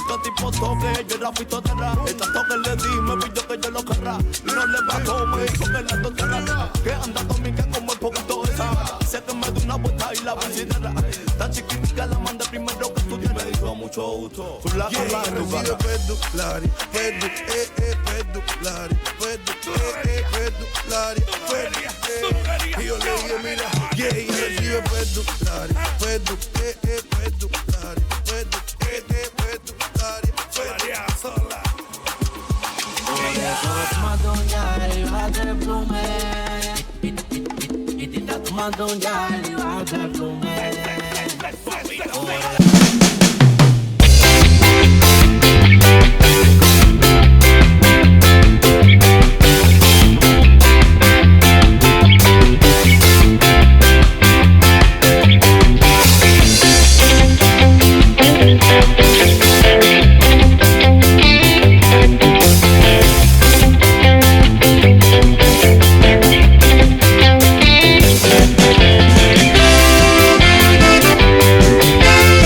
Dos tipos toque, yo era fui totera. El tanto que le di, me pidió que yo lo querrá. Y no le bastó, me dijo que la totera. Que anda conmigo como el poquito esa. Sé que me dio una vuelta y la considera. Tan chiquitica la mandé primero que estudiar. Me dijo mucho gusto. La yeah, tu cara. Pedulari, pedulari, pedulari, y yo le dije, mira, yeah, y recibe pedulari, pedulari, sola. Tomando un yal y baja el plume. Y te está tomando un yal y baja el plume.